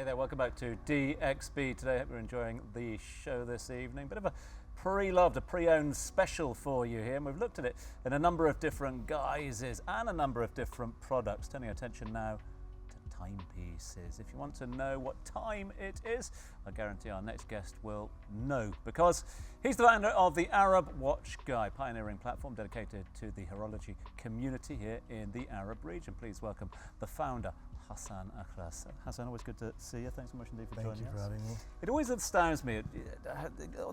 there, welcome back to DXB today. Hope you're enjoying the show this evening. Bit of a pre-loved, a pre-owned special for you here, and we've looked at it in a number of different guises and a number of different products, turning attention now to timepieces. If you want to know what time it is, I guarantee our next guest will know, because he's the founder of the Arab Watch Guy, pioneering platform dedicated to the horology community here in the Arab region. Please welcome the founder, Hassan Akhras. Hassan, always good to see you. Thanks so much indeed for joining us. Thank you for having me. It always astounds me,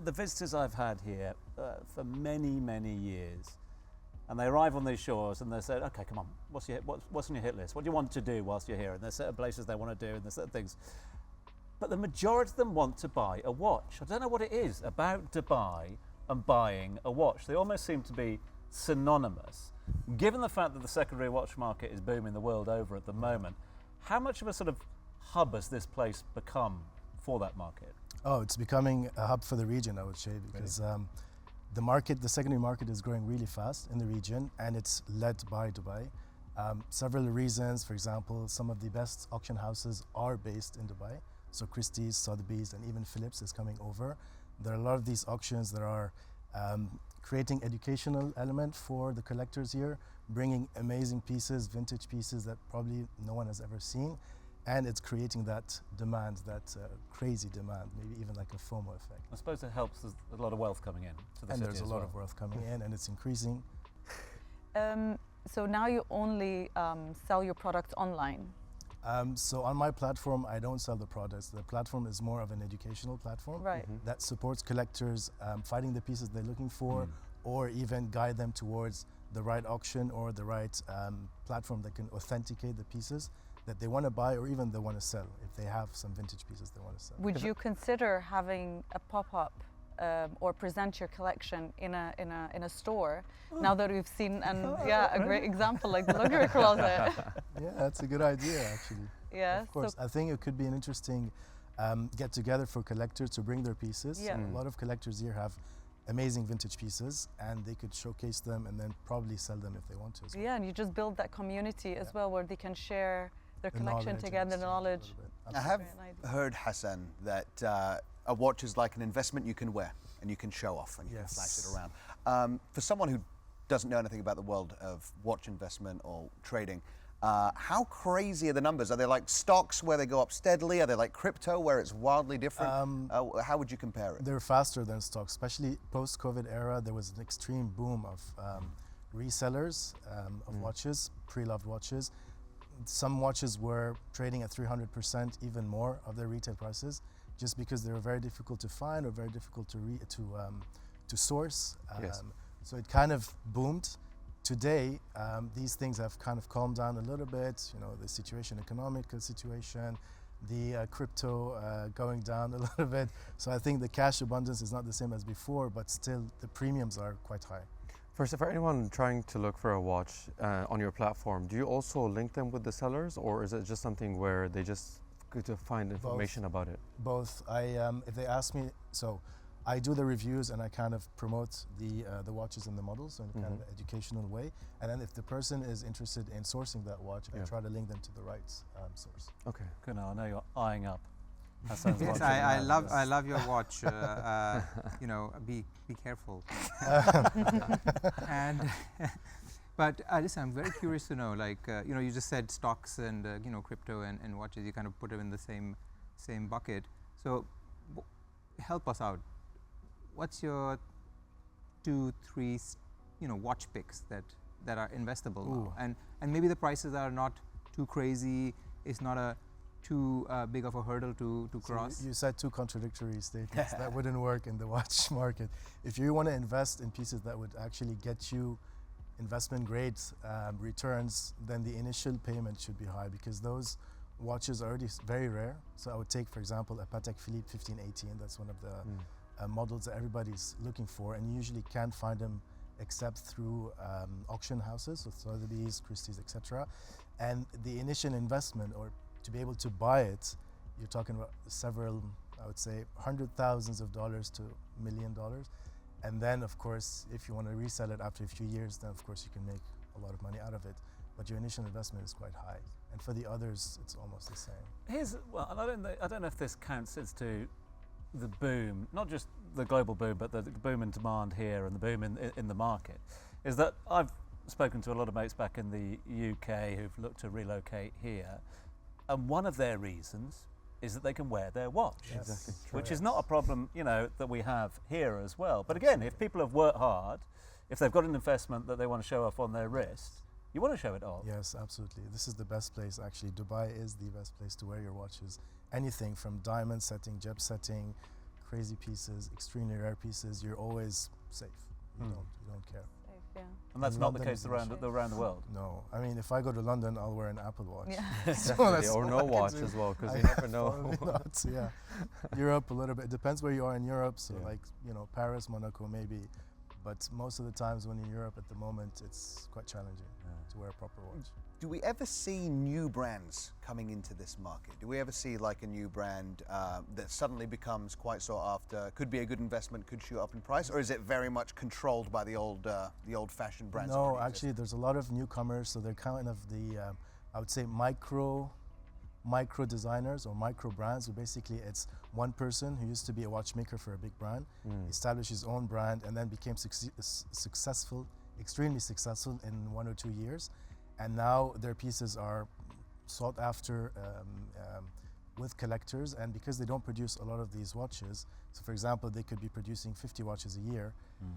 the visitors I've had here for many, many years, and they arrive on these shores and they say, okay, come on, what's on your hit list? What do you want to do whilst you're here? And there's certain places they want to do and there's certain things. But the majority of them want to buy a watch. I don't know what it is about Dubai and buying a watch. They almost seem to be synonymous. Given the fact that the secondary watch market is booming the world over at the moment, how much of a sort of hub has this place become for that market? Oh, it's becoming a hub for the region, I would say, because the secondary market is growing really fast in the region, and it's led by Dubai. Several reasons. For example, some of the best auction houses are based in Dubai. So Christie's, Sotheby's, and even Phillips is coming over. There are a lot of these auctions that are creating educational element for the collectors here, bringing amazing pieces, vintage pieces that probably no one has ever seen, and it's creating that demand, that crazy demand, maybe even like a FOMO effect. I suppose it helps. There's a lot of wealth coming in to the and city there's a as lot well. of wealth coming in, and it's increasing. So now you only sell your products online? So on my platform, I don't sell the products. The platform is more of an educational platform that supports collectors finding the pieces they're looking for, or even guide them towards the right auction or the right platform that can authenticate the pieces that they want to buy or even they want to sell, if they have some vintage pieces they want to sell. Would you consider having a pop-up or present your collection in a store, now that we've seen a great example like the luxury closet? Yeah, that's a good idea, actually. Yeah, of course. I think it could be an interesting get together for collectors to bring their pieces. Yeah. A lot of collectors here have amazing vintage pieces, and they could showcase them and then probably sell them if they want to as well. Yeah, and you just build that community as well, where they can share their The collection knowledge together, the and knowledge. I have heard, Hassan, that a watch is like an investment you can wear and you can show off and you can flash it around. For someone who doesn't know anything about the world of watch investment or trading, how crazy are the numbers? Are they like stocks where they go up steadily? Are they like crypto where it's wildly different? How would you compare it? They're faster than stocks, especially post-COVID era. There was an extreme boom of resellers of watches, pre-loved watches. Some watches were trading at 300%, even more of their retail prices, just because they were very difficult to find or very difficult to source. So it kind of boomed. Today, these things have kind of calmed down a little bit. You know, the situation, economical situation, the crypto going down a little bit. So I think the cash abundance is not the same as before, but still the premiums are quite high. First, for anyone trying to look for a watch on your platform, do you also link them with the sellers, or is it just something where they just go to find information about it? Both. If they ask me, so I do the reviews and I kind of promote the watches and the models in a kind of educational way. And then if the person is interested in sourcing that watch, I try to link them to the right source. Okay. Good. Now I know you're eyeing up. Yes, I love your watch. You know, be careful. But listen, I'm very curious to know. Like, you know, you just said stocks and you know, crypto and watches. You kind of put them in the same bucket. So, help us out. What's your 2, 3, you know, watch picks that are investable now? And maybe the prices are not too crazy. It's not a too big of a hurdle to cross. You said two contradictory statements. That wouldn't work in the watch market. If you want to invest in pieces that would actually get you investment grade returns, then the initial payment should be high, because those watches are already very rare. So I would take, for example, a Patek Philippe 1518. That's one of the models that everybody's looking for, and you usually can't find them except through auction houses, so Sotheby's, Christie's, etc. And the initial investment, or to be able to buy it, you're talking about several, I would say, $100,000s to $1 million. And then, of course, if you want to resell it after a few years, then of course you can make a lot of money out of it. But your initial investment is quite high. and for the others, it's almost the same. Well, and I don't know if this counts as to the boom, not just the global boom, but the boom in demand here and the boom in the market, is that I've spoken to a lot of mates back in the UK who've looked to relocate here, and one of their reasons is that they can wear their watch, Yes. Exactly. which is not a problem, that we have here as well. But again, if people have worked hard, if they've got an investment that they want to show off on their wrist, you want to show it off. Yes, absolutely. This is the best place, actually. Dubai is the best place to wear your watches. Anything from diamond setting, jet setting, crazy pieces, extremely rare pieces, you're always safe. You don't care. Safe, yeah. And that's In not the London case is an around the world. No, I mean, if I go to London, I'll wear an Apple Watch. Yeah. So Definitely, that's or all no I can watch do. as well, because I you never know. probably not, yeah. Europe a little bit. It depends where you are in Europe. So Yeah. like, Paris, Monaco, maybe. But most of the times when in Europe at the moment, it's quite challenging to wear a proper watch. Do we ever see new brands coming into this market? Do we ever see like a new brand that suddenly becomes quite sought after, could be a good investment, could shoot up in price, or is it very much controlled by the old-fashioned brands? that No, already actually, exist? there's a lot of newcomers. So they're kind of the, I would say, micro designers or micro brands. So basically, it's one person who used to be a watchmaker for a big brand, established his own brand, and then became successful, extremely successful in 1 or 2 years. And now their pieces are sought after with collectors, and because they don't produce a lot of these watches, so for example, they could be producing 50 watches a year,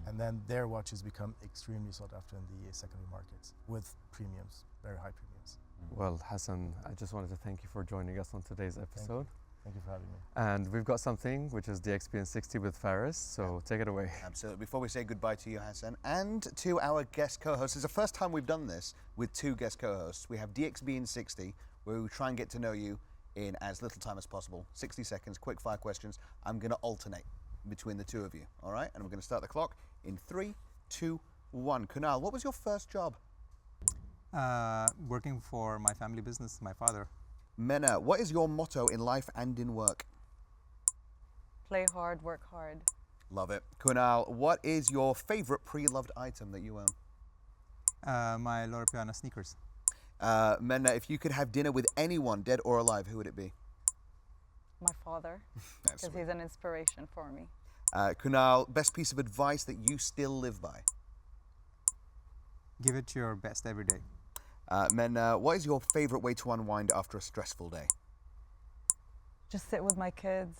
and then their watches become extremely sought after in the secondary markets with premiums, very high premiums. Well, Hassan, I just wanted to thank you for joining us on today's episode. Thank you for having me. And we've got something, which is the XPN 60 with Faris, so take it away. Absolutely. Before we say goodbye to you, Hassan, and to our guest co-hosts, it's the first time we've done this with 2 guest co-hosts. We have DXBN 60, where we try and get to know you in as little time as possible. 60 seconds, quick fire questions. I'm going to alternate between the 2 of you, all right? And we're going to start the clock in 3, 2, 1. Kunal, what was your first job? Working for my family business, my father. Mena, what is your motto in life and in work? Play hard, work hard. Love it. Kunal, what is your favorite pre-loved item that you own? My Loro Piana sneakers. Mena, if you could have dinner with anyone, dead or alive, who would it be? My father, That's because he's an inspiration for me. Kunal, best piece of advice that you still live by? Give it your best every day. Mena, what is your favorite way to unwind after a stressful day? Just sit with my kids,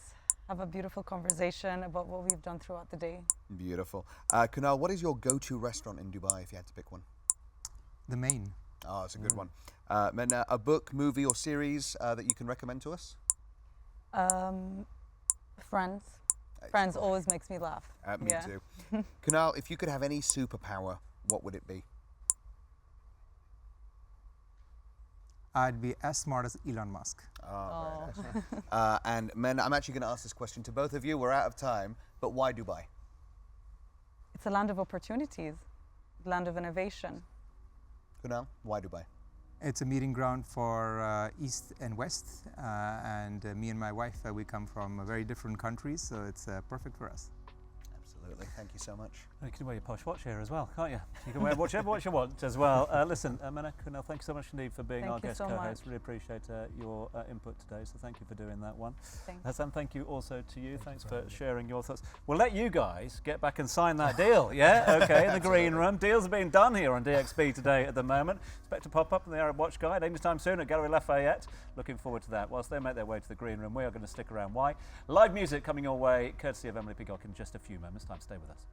have a beautiful conversation about what we've done throughout the day. Beautiful. Kunal, what is your go-to restaurant in Dubai if you had to pick one? The main. Oh, that's a good one. Mena, a book, movie, or series that you can recommend to us? Friends. Friends always makes me laugh. Me Yeah. too. Kunal, if you could have any superpower, what would it be? I'd be as smart as Elon Musk. Oh, very nice. And Mena, I'm actually going to ask this question to both of you. We're out of time, but why Dubai? It's a land of opportunities, land of innovation. Kunal, why Dubai? It's a meeting ground for East and West, and me and my wife, we come from very different countries, so it's perfect for us. Absolutely. Thank you so much. You can wear your posh watch here as well, can't you? You can wear whichever watch you want as well. Listen, Mena, Kunal, thank you so much indeed for being Thank our you guest so co-host. much. Really appreciate your input today, so thank you for doing that one. Thanks. Hassan, thank you also to you. Thanks for sharing your thoughts. We'll let you guys get back and sign that deal, yeah? Okay, in the green room. Deals are being done here on DXB today at the moment. Expect to pop up in the Arab Watch Guide anytime soon at Gallery Lafayette. Looking forward to that. Whilst they make their way to the green room, we are going to stick around. Why? Live music coming your way, courtesy of Emily Peacock in just a few moments' time. Stay with us.